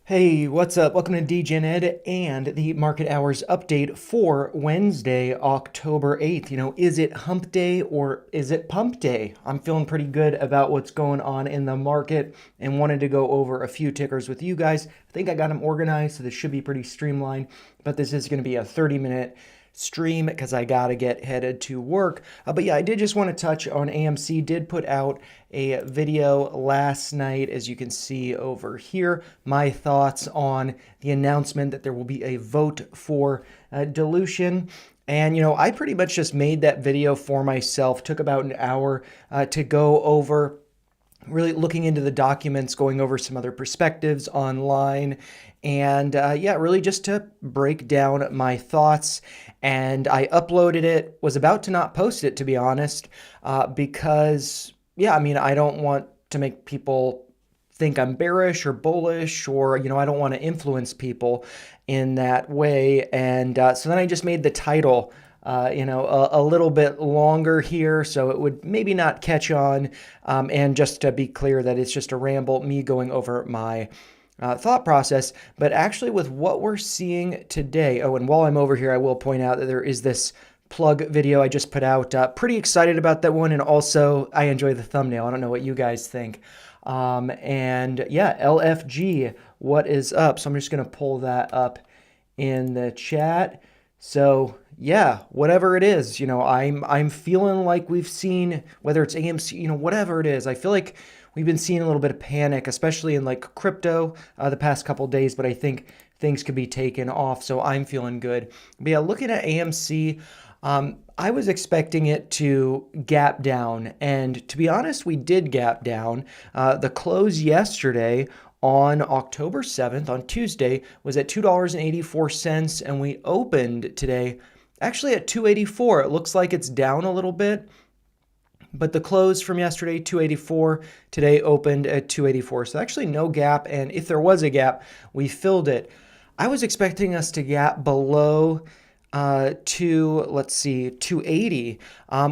Hey, what's up? Welcome to DGen Ed and the market hours update for Wednesday, October 8th. Is it hump day or is it pump day? I'm feeling pretty good about what's going on in the market and wanted to go over a few tickers with you guys. I think I got them organized, so this should be pretty streamlined, but this is going to be a 30-minute stream because I gotta get headed to work. But yeah, I did just want to touch on AMC. Did put out a video last night, as you can see over here, my thoughts on the announcement that there will be a vote for dilution. And, I pretty much just made that video for myself. Took about an hour to go over, really looking into the documents, going over some other perspectives online, and yeah, really just to break down my thoughts. And I uploaded it, was about to not post it, to be honest, because, yeah, I mean, I don't want to make people think I'm bearish or bullish, or, I don't want to influence people in that way. And so then I just made the title a little bit longer here, so it would maybe not catch on. And just to be clear that it's just a ramble, me going over my thought process, but actually with what we're seeing today. Oh, and while I'm over here, I will point out that there is this plug video I just put out. Pretty excited about that one, and also I enjoy the thumbnail. I don't know what you guys think. And yeah, LFG, what is up? So I'm just going to pull that up in the chat. So yeah, whatever it is, I'm feeling like we've seen, whether it's AMC, whatever it is, I feel like we've been seeing a little bit of panic, especially in like crypto the past couple days, but I think things could be taken off, so I'm feeling good. But yeah, looking at AMC, I was expecting it to gap down, and to be honest, we did gap down. The close yesterday on October 7th, on Tuesday, was at $2.84, and we opened today actually at 284. It looks like it's down a little bit, but the close from yesterday, 284, today opened at 284. So actually no gap, and if there was a gap, we filled it. I was expecting us to gap below let's see, 280,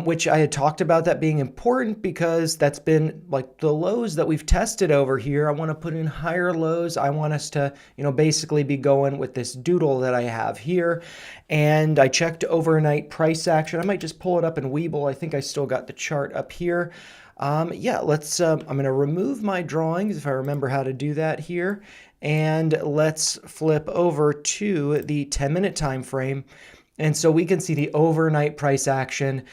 which I had talked about that being important because that's been like the lows that we've tested over here. I want to put in higher lows. I want us to, basically be going with this doodle that I have here. And I checked overnight price action. I might just pull it up in Webull. I think I still got the chart up here. Yeah, I'm going to remove my drawings if I remember how to do that here. And let's flip over to the 10-minute time frame. And so we can see the overnight price action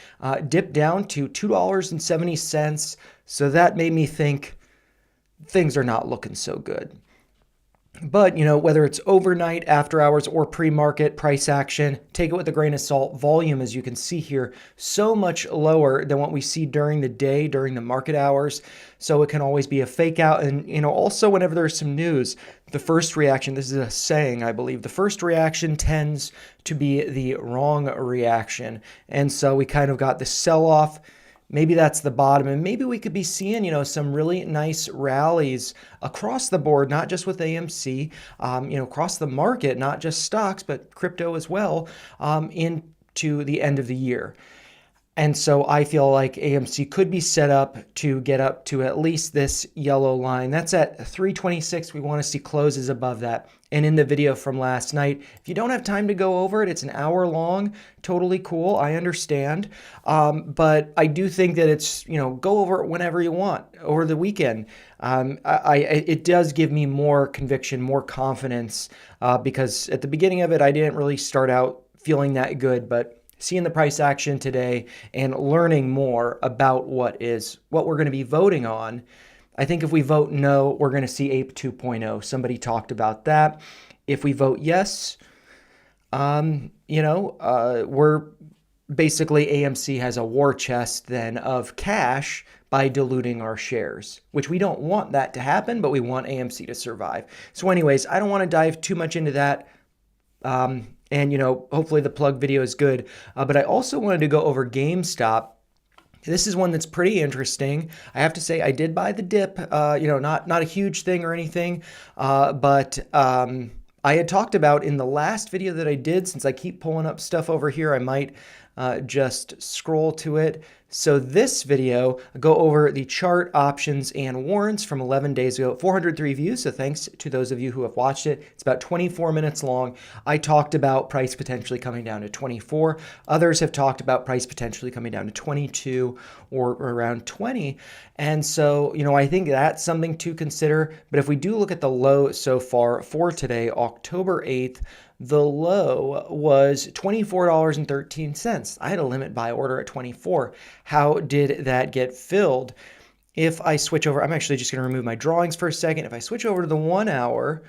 dip down to $2.70. So that made me think things are not looking so good. But, whether it's overnight, after hours, or pre-market price action, take it with a grain of salt. Volume, as you can see here, so much lower than what we see during the day, during the market hours. So it can always be a fake out. And, also whenever there's some news, the first reaction, this is a saying, I believe, the first reaction tends to be the wrong reaction. And so we kind of got the sell-off. Maybe that's the bottom, and maybe we could be seeing, some really nice rallies across the board, not just with AMC, across the market, not just stocks, but crypto as well, into the end of the year. And so I feel like AMC could be set up to get up to at least this yellow line. That's at 326. We want to see closes above that. And in the video from last night, if you don't have time to go over it, it's an hour long, totally cool, I understand. But I do think that it's, go over it whenever you want, over the weekend. It does give me more conviction, more confidence, because at the beginning of it, I didn't really start out feeling that good, but seeing the price action today and learning more about what we're going to be voting on. I think if we vote no, we're going to see APE 2.0. Somebody talked about that. If we vote yes, we're basically, AMC has a war chest then of cash by diluting our shares, which we don't want that to happen, but we want AMC to survive. So anyways, I don't want to dive too much into that. And, hopefully the plug video is good. But I also wanted to go over GameStop. This is one that's pretty interesting. I have to say I did buy the dip, not a huge thing or anything. But I had talked about in the last video that I did, since I keep pulling up stuff over here, I might just scroll to it. So this video, I go over the chart, options, and warrants from 11 days ago, 403 views. So thanks to those of you who have watched it. It's about 24 minutes long. I talked about price potentially coming down to 24. Others have talked about price potentially coming down to 22 or around 20. And so, I think that's something to consider. But if we do look at the low so far for today, October 8th, the low was $24.13. I had a limit buy order at 24. How did that get filled? If I switch over, I'm actually just going to remove my drawings for a second. If I switch over to the 1 hour,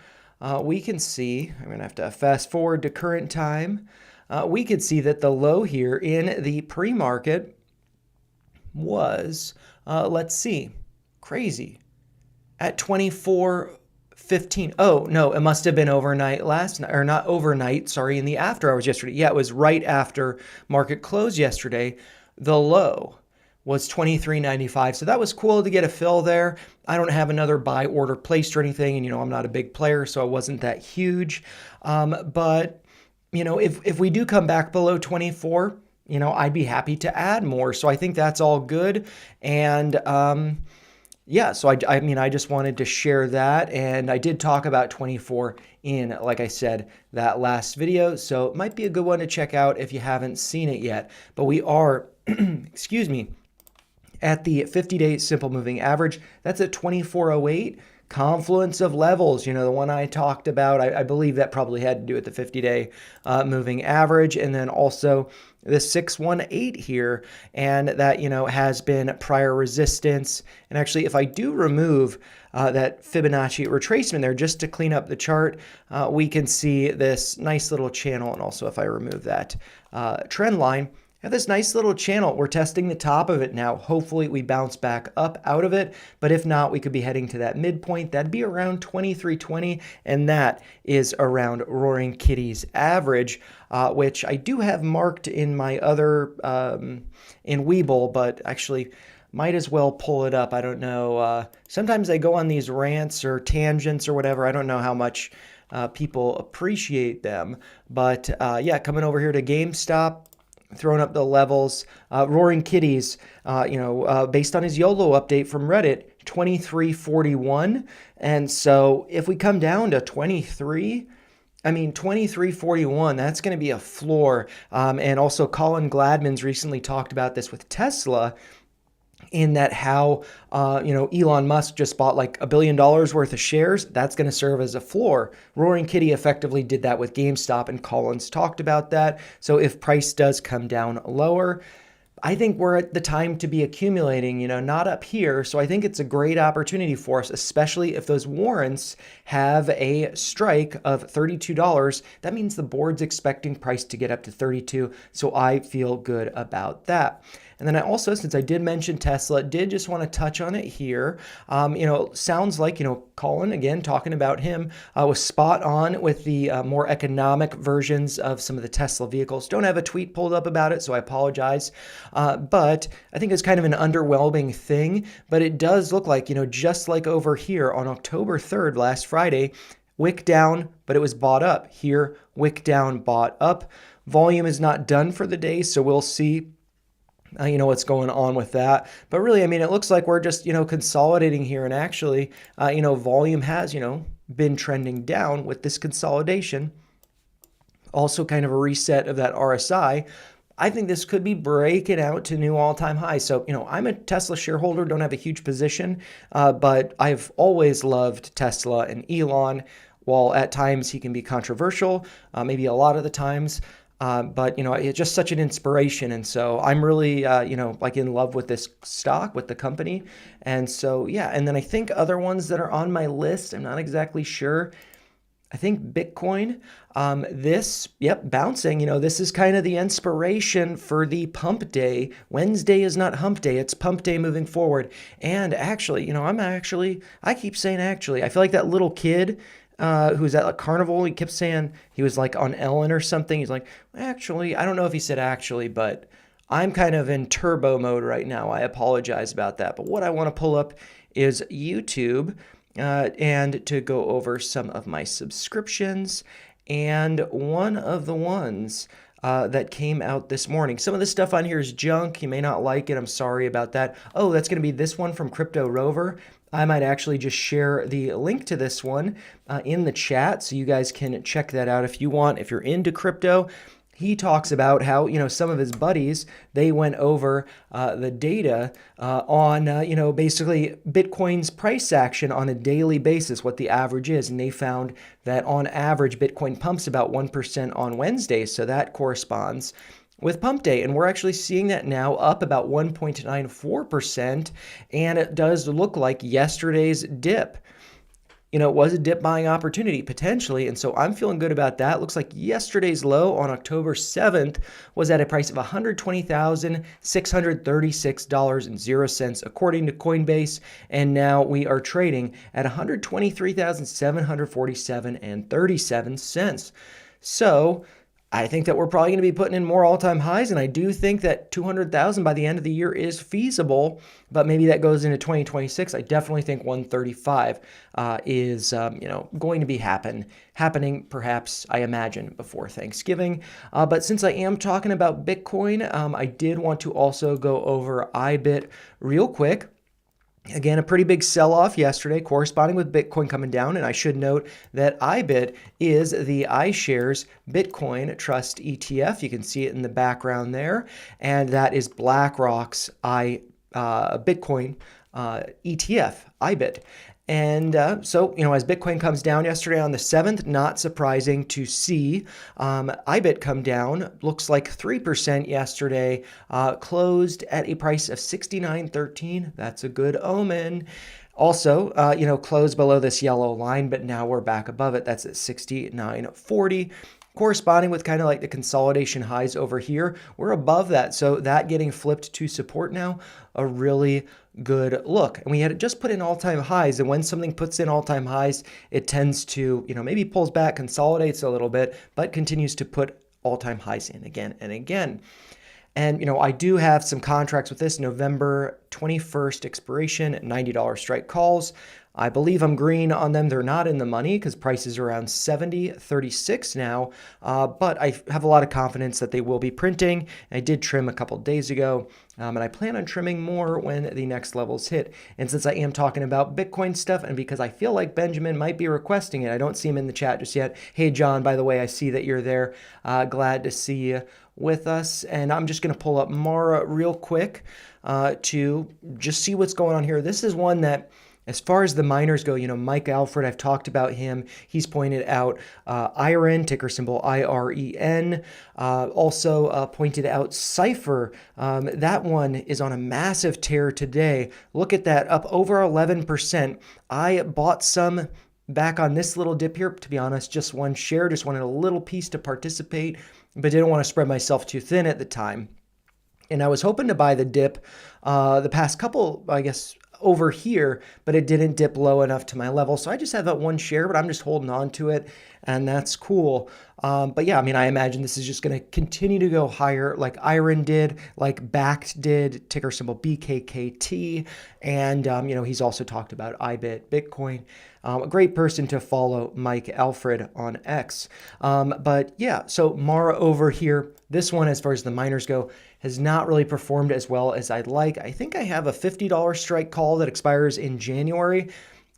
we can see, I'm going to have to fast forward to current time. We could see that the low here in the pre-market was, let's see, crazy, at 24.15. Oh, no, it must have been overnight last night, or not overnight, sorry, in the after hours yesterday. Yeah, it was right after market close yesterday. The low was 23.95. So that was cool to get a fill there. I don't have another buy order placed or anything. And, I'm not a big player, so it wasn't that huge. But, if we do come back below 24, I'd be happy to add more. So I think that's all good. And, yeah, so I just wanted to share that, and I did talk about 24 in, like I said, that last video, so it might be a good one to check out if you haven't seen it yet. But we are, excuse me, at the 50-day simple moving average. That's at 2408. Confluence of levels, the one I talked about, I believe that probably had to do with the 50-day moving average, and then also the 618 here, and that, has been prior resistance. And actually, if I do remove that Fibonacci retracement there, just to clean up the chart, we can see this nice little channel. And also, if I remove that trend line, I have this nice little channel. We're testing the top of it now. Hopefully we bounce back up out of it, but if not, we could be heading to that midpoint. That'd be around 2320, and that is around Roaring Kitty's average, which I do have marked in my other, in Webull, but actually might as well pull it up. I don't know. Sometimes I go on these rants or tangents or whatever. I don't know how much people appreciate them, but yeah, coming over here to GameStop, throwing up the levels. Roaring Kitties, based on his YOLO update from Reddit, 2341. And so if we come down to 2341, that's going to be a floor. And also Colin Gladman's recently talked about this with Tesla, in that how, Elon Musk just bought like $1 billion worth of shares. That's going to serve as a floor. Roaring Kitty effectively did that with GameStop, and Collins talked about that. So if price does come down lower, I think we're at the time to be accumulating, not up here. So I think it's a great opportunity for us, especially if those warrants have a strike of $32. That means the board's expecting price to get up to 32. So I feel good about that. And then I also, since I did mention Tesla, did just want to touch on it here. Sounds like, Colin, again, talking about him, was spot on with the more economic versions of some of the Tesla vehicles. Don't have a tweet pulled up about it, so I apologize. But I think it's kind of an underwhelming thing. But it does look like, just like over here on October 3rd, last Friday, wick down, but it was bought up. Here, wick down, bought up. Volume is not done for the day, so we'll see what's going on with that. But really, it looks like we're just, consolidating here. And actually, volume has, been trending down with this consolidation. Also kind of a reset of that RSI. I think this could be breaking out to new all-time highs. So, I'm a Tesla shareholder, don't have a huge position, but I've always loved Tesla and Elon. While at times he can be controversial, maybe a lot of the times, but, it's just such an inspiration. And so I'm really, in love with this stock, with the company. And so, yeah. And then I think other ones that are on my list, I'm not exactly sure. I think Bitcoin, bouncing, this is kind of the inspiration for the pump day. Wednesday is not hump day. It's pump day moving forward. And actually, I keep saying actually, I feel like that little kid, who was at a carnival, he kept saying he was like on Ellen or something. He's like, actually, I don't know if he said actually, but I'm kind of in turbo mode right now. I apologize about that. But what I want to pull up is YouTube and to go over some of my subscriptions. And one of the ones that came out this morning. Some of the stuff on here is junk. You may not like it. I'm sorry about that. Oh, that's going to be this one from Crypto Rover. I might actually just share the link to this one in the chat so you guys can check that out if you want. If you're into crypto, he talks about how, some of his buddies, they went over the data on, basically Bitcoin's price action on a daily basis, what the average is. And they found that on average, Bitcoin pumps about 1% on Wednesdays. So that corresponds with Pump Day. And we're actually seeing that now up about 1.94%. And it does look like yesterday's dip. It was a dip buying opportunity potentially. And so I'm feeling good about that. Looks like yesterday's low on October 7th was at a price of $120,636.00 according to Coinbase. And now we are trading at $123,747.37. So I think that we're probably going to be putting in more all-time highs, and I do think that 200,000 by the end of the year is feasible, but maybe that goes into 2026. I definitely think 135 is going to be happening perhaps, I imagine, before Thanksgiving. But since I am talking about Bitcoin, I did want to also go over IBIT real quick. Again, a pretty big sell-off yesterday, corresponding with Bitcoin coming down. And I should note that IBIT is the iShares Bitcoin Trust ETF. You can see it in the background there. And that is BlackRock's Bitcoin ETF, IBIT. And so, as Bitcoin comes down yesterday on the 7th, not surprising to see IBIT come down. Looks like 3% yesterday, closed at a price of $69.13. That's a good omen. Also, closed below this yellow line, but now we're back above it. That's at $69.40. Corresponding with kind of like the consolidation highs over here, we're above that. So that getting flipped to support now, a really good look. And we had just put in all-time highs. And when something puts in all-time highs, it tends to, maybe pulls back, consolidates a little bit, but continues to put all-time highs in again and again. And, I do have some contracts with this November 21st expiration at $90 strike calls. I believe I'm green on them. They're not in the money because prices are around $70.36 now, but I have a lot of confidence that they will be printing. I did trim a couple days ago, and I plan on trimming more when the next levels hit. And since I am talking about Bitcoin stuff, and because I feel like Benjamin might be requesting it, I don't see him in the chat just yet. Hey, John, by the way, I see that you're there. Glad to see you with us. And I'm just going to pull up Mara real quick to just see what's going on here. This is one that, as far as the miners go, Mike Alfred, I've talked about him. He's pointed out IREN, ticker symbol IREN. Also pointed out CIFR. That one is on a massive tear today. Look at that, up over 11%. I bought some back on this little dip here. To be honest, just one share. Just wanted a little piece to participate, but didn't want to spread myself too thin at the time. And I was hoping to buy the dip the past couple, I guess, over here, but it didn't dip low enough to my level. So I just have that one share, but I'm just holding on to it, and that's cool. But yeah, I imagine this is just going to continue to go higher like IREN did, like BACT did, ticker symbol BKKT. And, he's also talked about IBIT, Bitcoin. A great person to follow, Mike Alfred on X. But yeah, so Mara over here, this one, as far as the miners go, has not really performed as well as I'd like. I think I have a $50 strike call that expires in January.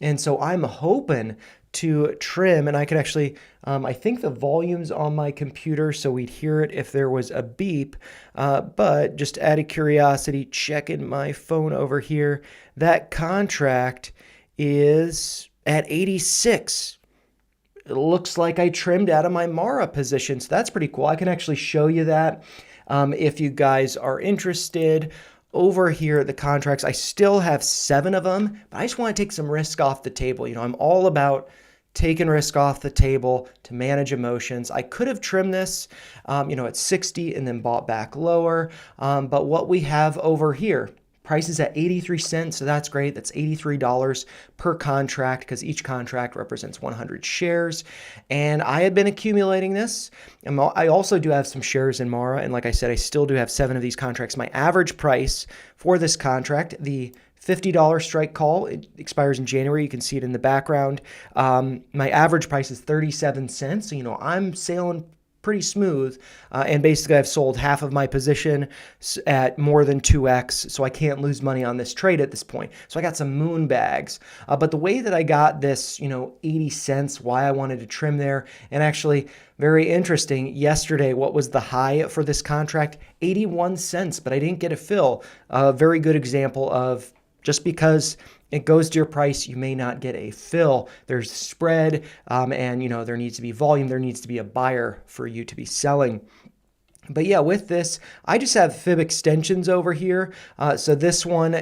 And so I'm hoping to trim, and I could actually, I think the volume's on my computer, so we'd hear it if there was a beep. But just out of curiosity, checking my phone over here, that contract is at 86. It looks like I trimmed out of my Mara position, so that's pretty cool. I can actually show you that if you guys are interested. Over here, the contracts, I still have 7 of them, but I just want to take some risk off the table. I'm all about taking risk off the table to manage emotions. I could have trimmed this, at 60 and then bought back lower. But what we have over here, price is at 83 cents, so that's great. That's $83 per contract because each contract represents 100 shares. And I had been accumulating this. And I also do have some shares in Mara. And like I said, I still do have 7 of these contracts. My average price for this contract, the $50 strike call, it expires in January. You can see it in the background. My average price is 37 cents. So, I'm sailing pretty smooth. And basically, I've sold half of my position at more than 2x, so I can't lose money on this trade at this point. So I got some moon bags. But the way that I got this, 80 cents, why I wanted to trim there, and actually, very interesting, yesterday, what was the high for this contract? 81 cents, but I didn't get a fill. A very good example of just because it goes to your price, you may not get a fill. There's spread, and there needs to be volume. There needs to be a buyer for you to be selling. But yeah, with this, I just have fib extensions over here. So this one,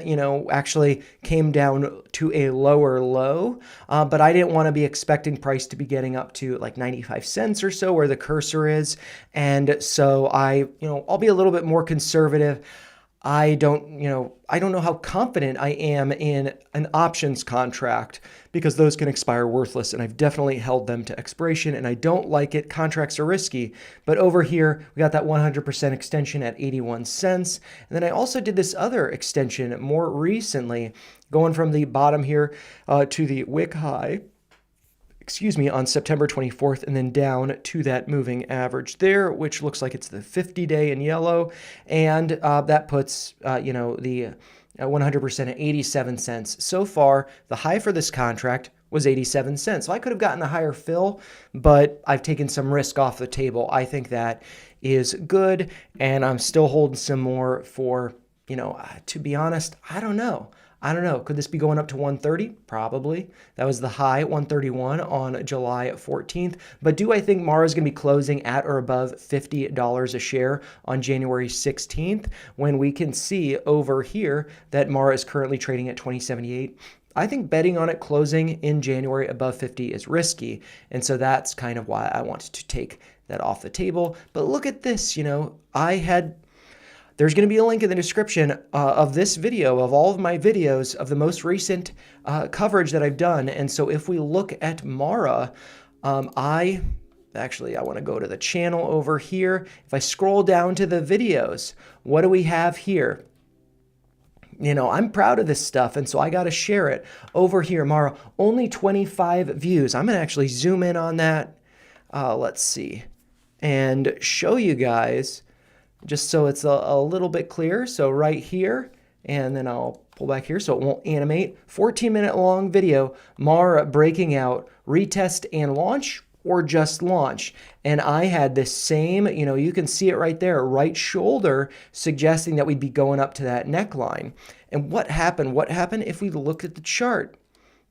actually came down to a lower low, but I didn't want to be expecting price to be getting up to like 95 cents or so where the cursor is. And so I'll be a little bit more conservative. I don't know how confident I am in an options contract because those can expire worthless, and I've definitely held them to expiration, and I don't like it. Contracts are risky. But over here, we got that 100% extension at 81 cents. And then I also did this other extension more recently, going from the bottom here to the wick high. On September 24th, and then down to that moving average there, which looks like it's the 50-day in yellow, and that puts, the 100% at 87 cents. So far, the high for this contract was 87 cents. So I could have gotten a higher fill, but I've taken some risk off the table. I think that is good, and I'm still holding some more for, to be honest, I don't know. Could this be going up to 130? Probably. That was the high, 131 on July 14th. But do I think Mara is going to be closing at or above $50 a share on January 16th when we can see over here that Mara is currently trading at 2078? I think betting on it closing in January above 50 is risky. And so that's kind of why I wanted to take that off the table. But look at this, There's going to be a link in the description of this video, of all of my videos, of the most recent coverage that I've done. And so if we look at Mara, I want to go to the channel over here. If I scroll down to the videos, what do we have here? I'm proud of this stuff, and so I got to share it. Over here, Mara, only 25 views. I'm going to actually zoom in on that. Let's see. And show you guys, just so it's a little bit clear. So right here, and then I'll pull back here so it won't animate. 14-minute long video, Mara breaking out, retest and launch, or just launch. And I had this same, you can see it right there, right shoulder, suggesting that we'd be going up to that neckline. And what happened? What happened if we look at the chart?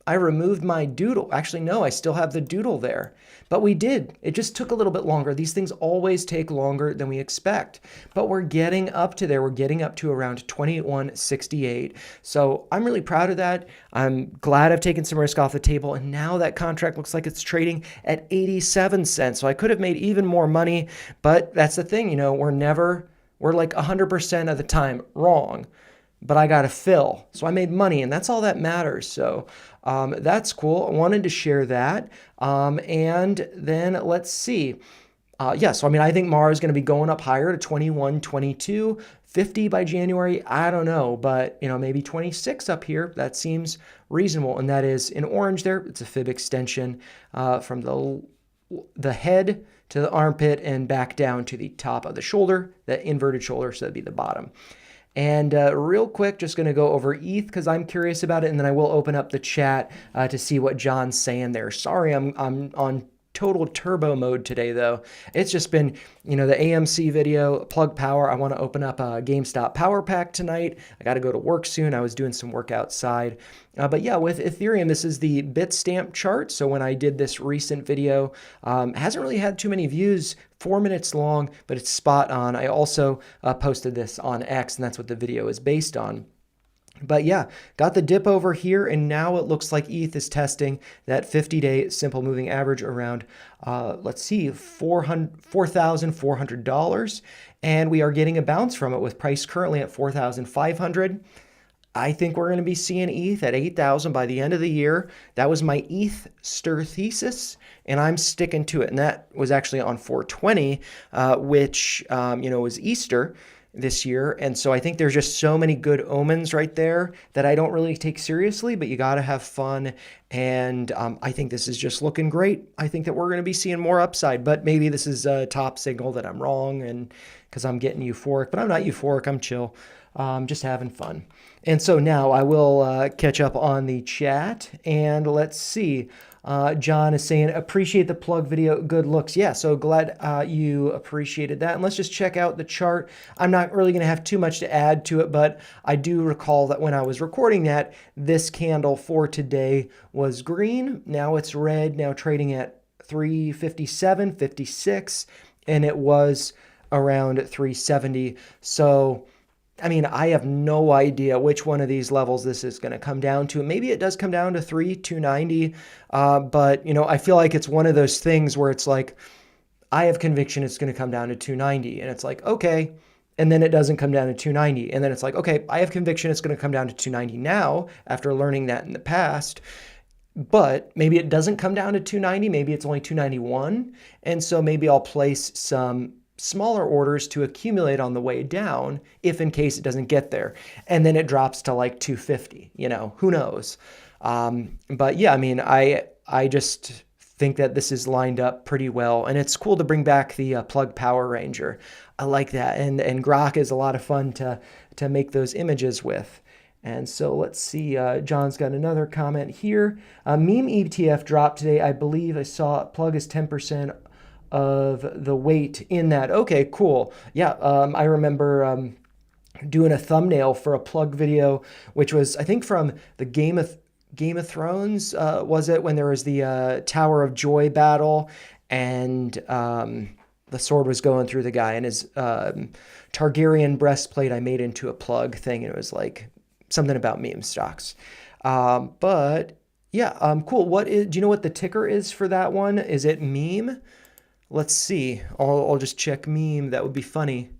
I removed my doodle. Actually, no, I still have the doodle there. But we did. It just took a little bit longer. These things always take longer than we expect. But we're getting up to there. We're getting up to around 21.68. So I'm really proud of that. I'm glad I've taken some risk off the table. And now that contract looks like it's trading at 87 cents. So I could have made even more money. But that's the thing, we're like 100% of the time wrong. But I got to fill. So I made money, and that's all that matters. So that's cool. I wanted to share that. And then let's see. So I think Mara is going to be going up higher to 21, 22, 50 by January. I don't know, but maybe 26 up here. That seems reasonable. And that is in orange there. It's a fib extension from the head to the armpit and back down to the top of the shoulder, the inverted shoulder. So that'd be the bottom. And real quick, just going to go over ETH because I'm curious about it, and then I will open up the chat to see what John's saying there. Sorry, I'm on total turbo mode today, though. It's just been, the AMC video, plug power. I want to open up a GameStop power pack tonight. I got to go to work soon. I was doing some work outside. But yeah, with Ethereum, this is the Bitstamp chart. So when I did this recent video, hasn't really had too many views, 4 minutes long, but it's spot on. I also posted this on X, and that's what the video is based on. But yeah, got the dip over here, and now it looks like ETH is testing that 50-day simple moving average around, $4,400, and we are getting a bounce from it with price currently at 4,500. I think we're going to be seeing ETH at 8,000 by the end of the year. That was my ETH-ster thesis, and I'm sticking to it. And that was actually on 420, which, was Easter. this year. And so I think there's just so many good omens right there that I don't really take seriously, but you got to have fun. And I think this is just looking great. I think that we're going to be seeing more upside, but maybe this is a top signal that I'm wrong and because I'm getting euphoric, but I'm not euphoric. I'm chill. Just having fun. And so now I will catch up on the chat and let's see. John is saying, appreciate the plug video. Good looks. Yeah, so glad you appreciated that. And let's just check out the chart. I'm not really going to have too much to add to it, but I do recall that when I was recording that, this candle for today was green. Now it's red, now trading at 357, 56, and it was around 370. So I mean, I have no idea which one of these levels this is going to come down to. Maybe it does come down to 290. But, you know, I feel like it's one of those things where it's like, I have conviction it's going to come down to 290. And it's like, okay. And then it doesn't come down to 290. And then it's like, okay, I have conviction it's going to come down to 290 now after learning that in the past. But maybe it doesn't come down to 290. Maybe it's only 291. And so maybe I'll place some smaller orders to accumulate on the way down if in case it doesn't get there. And then it drops to like 250, you know, who knows? But yeah, I mean, I just think that this is lined up pretty well and it's cool to bring back the plug Power Ranger. I like that. And Grok is a lot of fun to make those images with. And so let's see, John's got another comment here. Meme ETF dropped today. I believe I saw plug is 10% of the weight in that. Okay, cool. Yeah, I remember doing a thumbnail for a plug video, which was, I think, from the Game of Thrones, was it, when there was the Tower of Joy battle, and the sword was going through the guy, and his Targaryen breastplate I made into a plug thing, and it was like something about meme stocks. But yeah, cool. Do you know what the ticker is for that one? Is it meme? Let's see. I'll just check meme. That would be funny.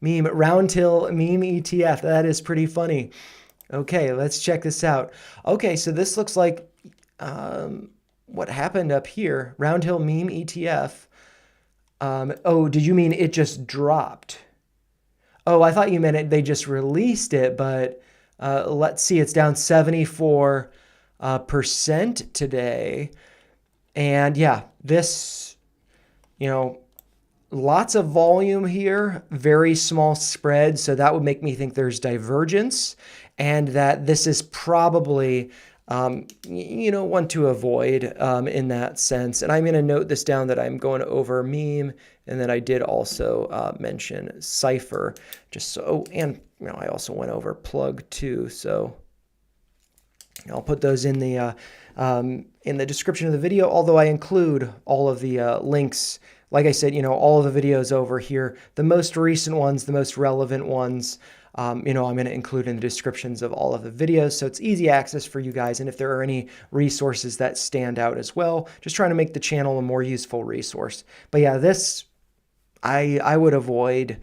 Meme, Roundhill meme ETF. That is pretty funny. Okay, let's check this out. Okay, so this looks like what happened up here. Roundhill meme ETF. Oh, did you mean it just dropped? Oh, I thought you meant they just released it, but let's see. It's down 74% today. And yeah, this... You know, lots of volume here, very small spread. So that would make me think there's divergence and that this is probably, you know, one to avoid in that sense. And I'm going to note this down that I'm going over meme. And then I did also mention CIFR just so, and you know, I also went over plug too. So I'll put those in the description of the video, although I include all of the links. Like I said, you know, all of the videos over here, the most recent ones, the most relevant ones, you know, I'm going to include in the descriptions of all of the videos. So it's easy access for you guys. And if there are any resources that stand out as well, just trying to make the channel a more useful resource. But yeah, this I would avoid.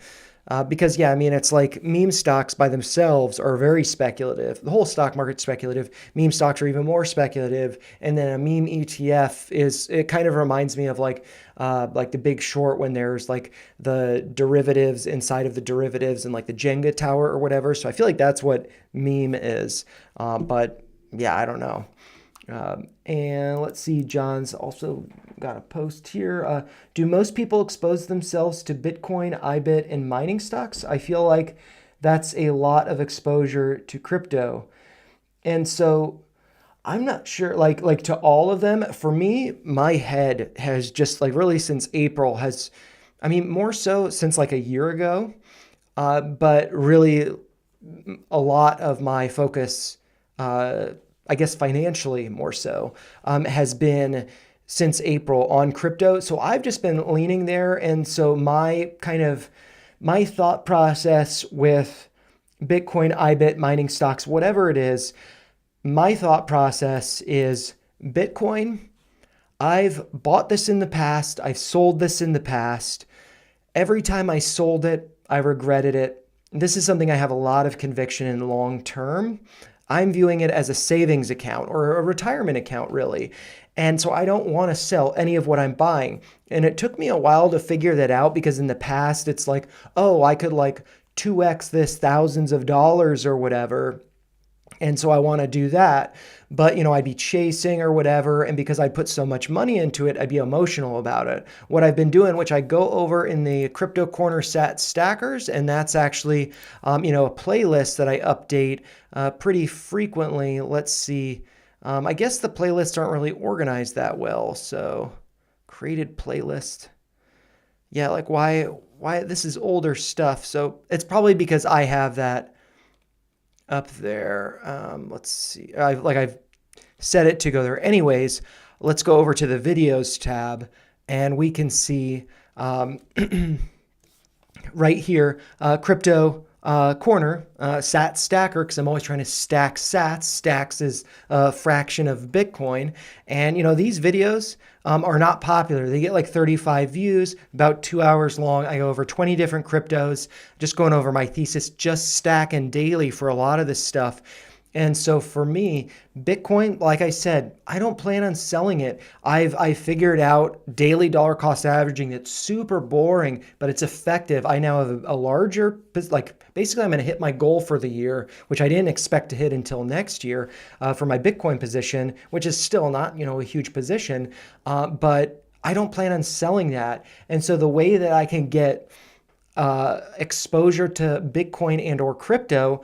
Because, yeah, I mean, it's like meme stocks by themselves are very speculative. The whole stock market's speculative. Meme stocks are even more speculative. And then a meme ETF it kind of reminds me of like the Big Short when there's like the derivatives inside of the derivatives and like the Jenga tower or whatever. So I feel like that's what meme is. But yeah, I don't know. And let's see, John's also got a post here. Do most people expose themselves to Bitcoin, IBIT, and mining stocks? I feel like that's a lot of exposure to crypto. And so I'm not sure, like to all of them. For me, my head has just like really since April I mean, more so since like a year ago, but really a lot of my focus, I guess financially more so, has been since April on crypto. So I've just been leaning there. And so my thought process with Bitcoin, IBIT, mining stocks, whatever it is, my thought process is Bitcoin. I've bought this in the past. I've sold this in the past. Every time I sold it, I regretted it. This is something I have a lot of conviction in long term. I'm viewing it as a savings account or a retirement account, really. And so I don't want to sell any of what I'm buying. And it took me a while to figure that out because in the past, it's like, oh, I could like 2x this, thousands of dollars or whatever. And so I want to do that. But, I'd be chasing or whatever. And because I put so much money into it, I'd be emotional about it. What I've been doing, which I go over in the Crypto Corner Sat Stackers, and that's actually, a playlist that I update pretty frequently. Let's see. I guess the playlists aren't really organized that well. So created playlist. Yeah, like why this is older stuff. So it's probably because I have that up there. Let's see. I've set it to go there. Anyways, let's go over to the videos tab, and we can see right here, crypto corner, sat stacker, because I'm always trying to stack sats. Stacks is a fraction of Bitcoin. And, these videos are not popular. They get like 35 views, about 2 hours long. I go over 20 different cryptos, just going over my thesis, just stacking daily for a lot of this stuff. And so for me, Bitcoin, like I said, I don't plan on selling it. I figured out daily dollar cost averaging. It's super boring, but it's effective. I now have a larger, basically I'm going to hit my goal for the year, which I didn't expect to hit until next year for my Bitcoin position, which is still not, a huge position. But I don't plan on selling that. And so the way that I can get exposure to Bitcoin and or crypto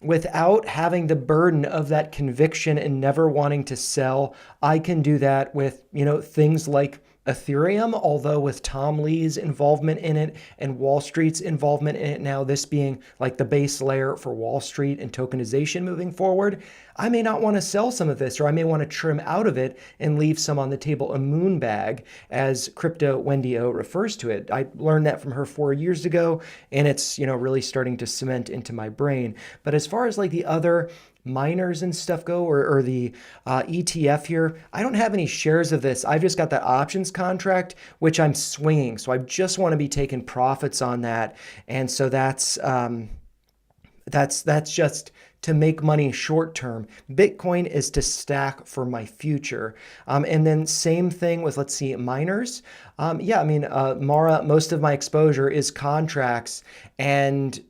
without having the burden of that conviction and never wanting to sell, I can do that with, things like Ethereum, although with Tom Lee's involvement in it and Wall Street's involvement in it now, this being like the base layer for Wall Street and tokenization moving forward, I may not want to sell some of this, or I may want to trim out of it and leave some on the table, a moon bag, as Crypto Wendy O refers to it. I learned that from her 4 years ago, and it's, really starting to cement into my brain. But as far as like the other miners and stuff go, or the ETF here, I don't have any shares of this. I've just got that options contract, which I'm swinging. So I just want to be taking profits on that. And so that's just to make money short term. Bitcoin is to stack for my future. And then same thing with, let's see, miners. Mara, most of my exposure is contracts, and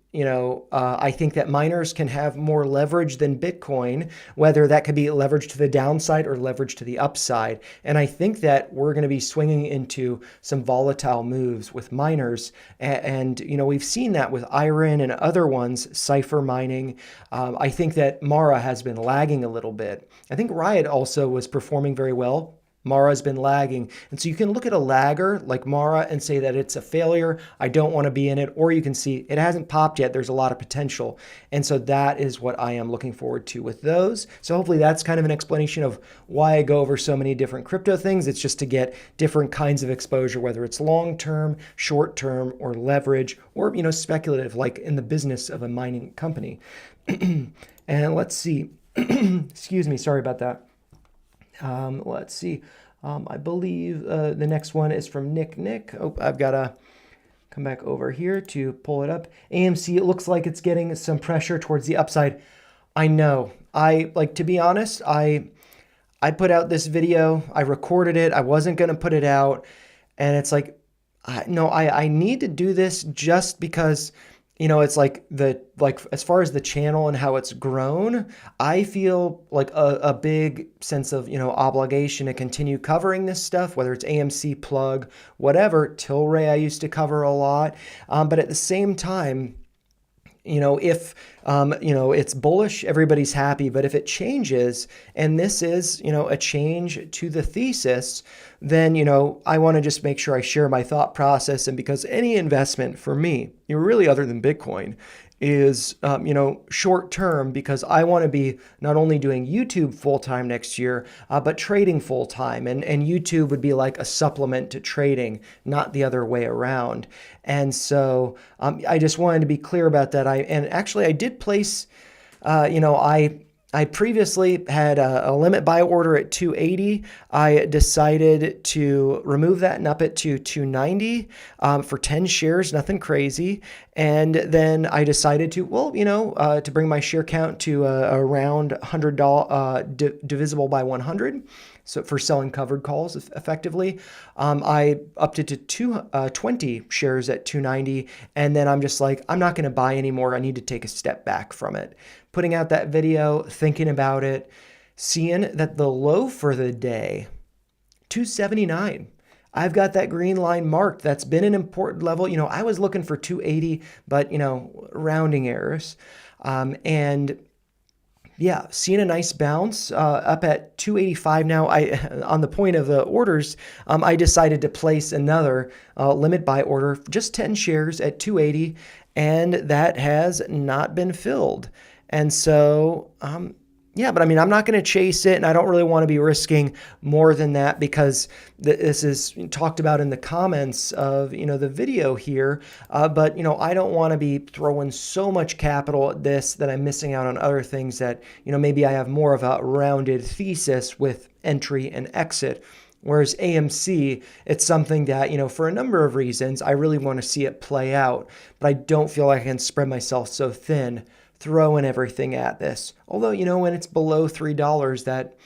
I think that miners can have more leverage than Bitcoin, whether that could be leverage to the downside or leverage to the upside. And I think that we're going to be swinging into some volatile moves with miners. And we've seen that with Iron and other ones, CIFR mining. I think that Mara has been lagging a little bit. I think Riot also was performing very well. Mara's been lagging. And so you can look at a lagger like Mara and say that it's a failure. I don't want to be in it. Or you can see it hasn't popped yet. There's a lot of potential. And so that is what I am looking forward to with those. So hopefully that's kind of an explanation of why I go over so many different crypto things. It's just to get different kinds of exposure, whether it's long-term, short-term, or leverage, or, speculative, like in the business of a mining company. And let's see. Excuse me. Sorry about that. Let's see. I believe the next one is from Nick. Oh, I've got to come back over here to pull it up. AMC, it looks like it's getting some pressure towards the upside. I know. To be honest, I put out this video. I recorded it. I wasn't going to put it out. And it's like, I need to do this just because it's like as far as the channel and how it's grown, I feel like a big sense of, obligation to continue covering this stuff, whether it's AMC, Plug, whatever. Tilray I used to cover a lot. But at the same time, if, it's bullish, everybody's happy. But if it changes, and this is, a change to the thesis, then, I want to just make sure I share my thought process. And because any investment for me, really other than Bitcoin, is, short term, because I want to be not only doing YouTube full time next year, but trading full time. And YouTube would be like a supplement to trading, not the other way around. And so I just wanted to be clear about that. I did place, I previously had a limit buy order at 280. I decided to remove that and up it to 290 for 10 shares, nothing crazy. And then I decided to, bring my share count to around $100 divisible by 100. so for selling covered calls effectively. I upped it to 20 shares at 290, and then I'm just like, I'm not going to buy anymore. I need to take a step back from it. Putting out that video, thinking about it, seeing that the low for the day, 279. I've got that green line marked. That's been an important level. I was looking for 280, but, rounding errors. And yeah, seeing a nice bounce up at 285 now. On the point of the orders, I decided to place another limit buy order, just 10 shares at 280, and that has not been filled. And so, yeah, but I mean, I'm not going to chase it, and I don't really want to be risking more than that because this is talked about in the comments of, the video here. But, I don't want to be throwing so much capital at this that I'm missing out on other things that, maybe I have more of a rounded thesis with entry and exit. Whereas AMC, it's something that, for a number of reasons, I really want to see it play out, but I don't feel like I can spread myself so thin throwing everything at this. Although, when it's below $3, that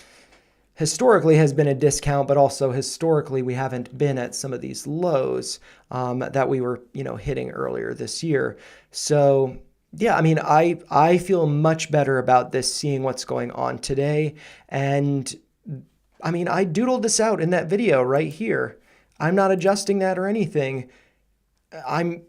historically has been a discount, but also historically we haven't been at some of these lows that we were, hitting earlier this year. So yeah, I mean, I feel much better about this, seeing what's going on today. And I mean, I doodled this out in that video right here. I'm not adjusting that or anything. I'm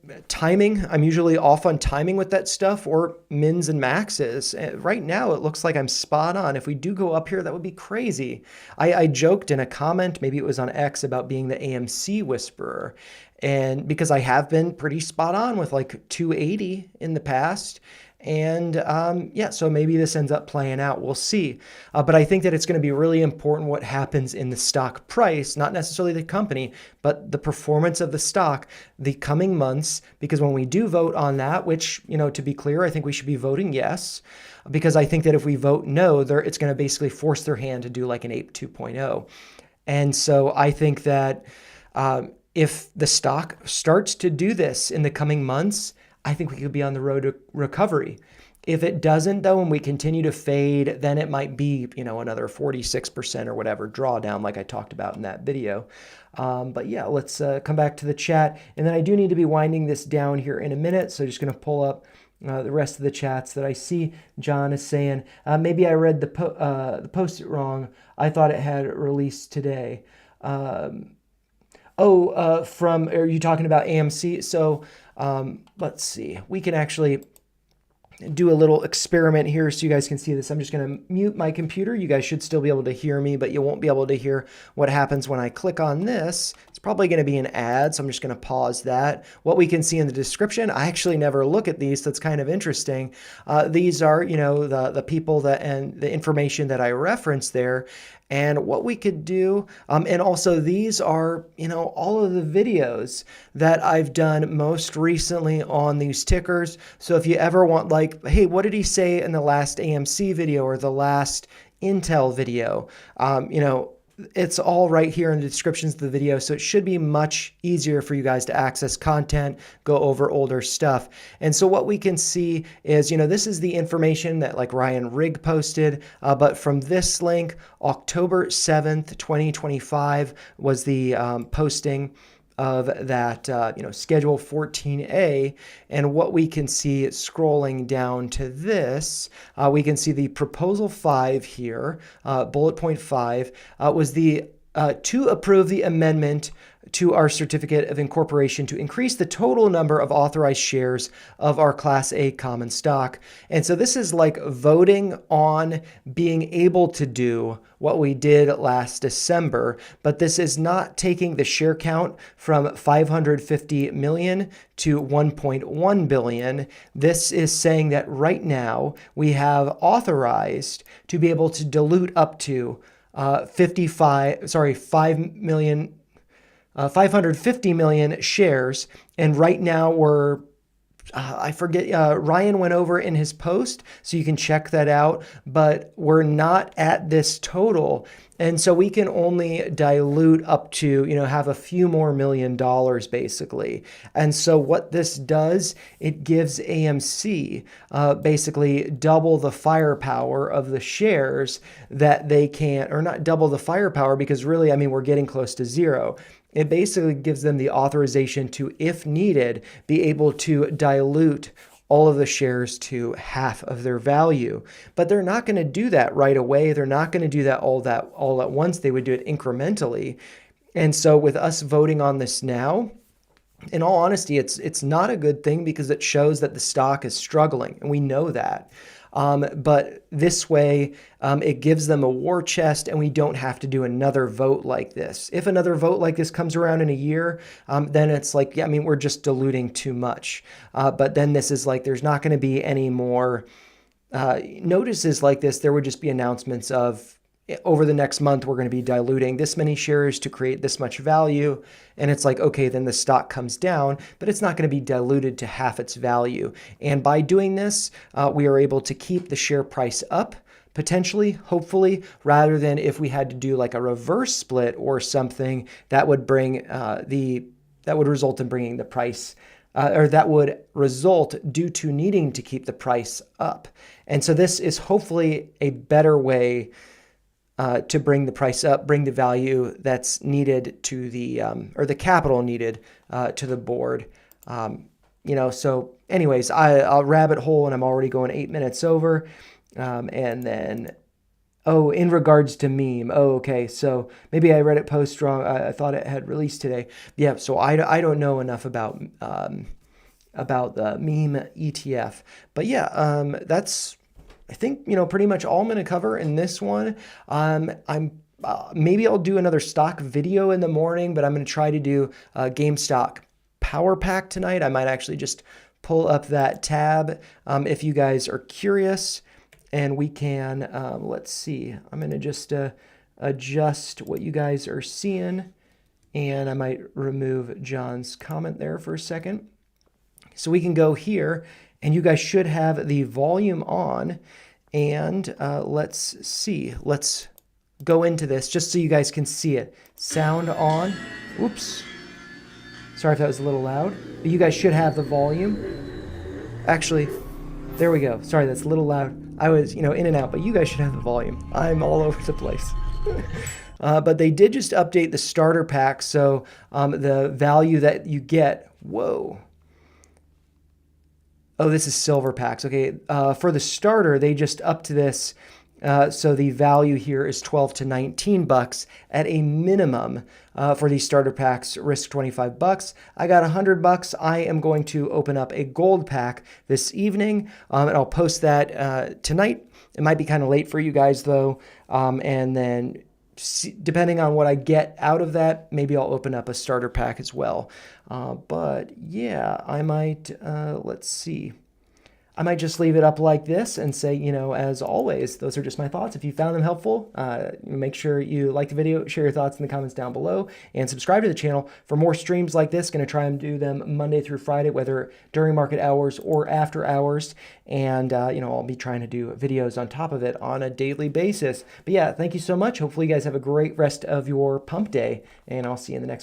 usually off on timing with that stuff, or mins and maxes. Right now, it looks like I'm spot on. If we do go up here, that would be crazy. I joked in a comment, maybe it was on X, about being the AMC whisperer. And because I have been pretty spot on with like 280 in the past. And yeah, so maybe this ends up playing out. We'll see. But I think that it's going to be really important what happens in the stock price, not necessarily the company, but the performance of the stock the coming months. Because when we do vote on that, which, to be clear, I think we should be voting yes, because I think that if we vote no, it's going to basically force their hand to do like an APE 2.0. And so I think that if the stock starts to do this in the coming months, I think we could be on the road to recovery. If it doesn't, though, and we continue to fade, then it might be, another 46% or whatever drawdown like I talked about in that video. But yeah, let's come back to the chat. And then I do need to be winding this down here in a minute. So just going to pull up the rest of the chats that I see. John is saying, maybe I read the post-it wrong. I thought it had released today. Are you talking about AMC? So let's see. We can actually do a little experiment here so you guys can see this. I'm just going to mute my computer. You guys should still be able to hear me, but you won't be able to hear what happens when I click on this. It's probably going to be an ad, so I'm just going to pause that. What we can see in the description, I actually never look at these. That's kind of interesting. These are, the people and the information that I reference there. And what we could do, and also these are, all of the videos that I've done most recently on these tickers. So if you ever want, like, hey, what did he say in the last AMC video or the last Intel video? It's all right here in the descriptions of the video, so it should be much easier for you guys to access content, go over older stuff. And so what we can see is, this is the information that like Ryan Rigg posted, but from this link, October 7th, 2025 was the posting of that, Schedule 14A. And what we can see scrolling down to this, we can see the Proposal 5 here, bullet point 5, was the to approve the amendment to our certificate of incorporation to increase the total number of authorized shares of our Class A common stock. And so this is like voting on being able to do what we did last December, but this is not taking the share count from 550 million to 1.1 billion. This is saying that right now we have authorized to be able to dilute up to 550 million shares. And right now we're, I forget, Ryan went over in his post, so you can check that out, but we're not at this total And so we can only dilute up to, have a few more $1 million basically. And so what this does, it gives AMC basically double the firepower of the shares that they can, or not double the firepower because really, I mean, we're getting close to zero. It basically gives them the authorization to, if needed, be able to dilute all of the shares to half of their value. But they're not going to do that right away. They're not going to do that all at once. They would do it incrementally. And so with us voting on this now, in all honesty, it's not a good thing because it shows that the stock is struggling, and we know that. But this way, it gives them a war chest, and we don't have to do another vote like this. If another vote like this comes around in a year, then it's like, yeah, I mean, we're just diluting too much. But then this is like, there's not going to be any more notices like this. There would just be announcements of, over the next month, we're going to be diluting this many shares to create this much value. And it's like, okay, then the stock comes down, but it's not going to be diluted to half its value. And by doing this, we are able to keep the share price up, potentially, hopefully, rather than if we had to do like a reverse split or something that would bring that would result in bringing the price or that would result due to needing to keep the price up. And so this is hopefully a better way to bring the price up, bring the value that's needed to the, or the capital needed to the board. So anyways, I'll rabbit hole and I'm already going 8 minutes over. And then, in regards to meme. Okay. So maybe I read it post wrong. I thought it had released today. Yeah. So I don't know enough about the meme ETF, but yeah, that's, I think, pretty much all I'm going to cover in this one. Maybe I'll do another stock video in the morning, but I'm going to try to do a GameStop Power Pack tonight. I might actually just pull up that tab if you guys are curious, and we can, let's see, I'm going to just adjust what you guys are seeing, and I might remove John's comment there for a second. So we can go here, and you guys should have the volume on. And let's see. Let's go into this just so you guys can see it. Sound on. Oops. Sorry if that was a little loud. But you guys should have the volume. Actually, there we go. Sorry, that's a little loud. I was, in and out, but you guys should have the volume. I'm all over the place. But they did just update the starter pack. So the value that you get, whoa. Oh, this is silver packs. Okay, for the starter, they just upped this. So the value here is $12 to $19 at a minimum for these starter packs. Risk $25. I got $100. I am going to open up a gold pack this evening, and I'll post that tonight. It might be kind of late for you guys though, and then depending on what I get out of that, maybe I'll open up a starter pack as well. But yeah, I might, let's see. I might just leave it up like this and say, as always, those are just my thoughts. If you found them helpful, make sure you like the video, share your thoughts in the comments down below, and subscribe to the channel for more streams like this. Going to try and do them Monday through Friday, whether during market hours or after hours. And, I'll be trying to do videos on top of it on a daily basis. But yeah, thank you so much. Hopefully you guys have a great rest of your pump day, and I'll see you in the next one.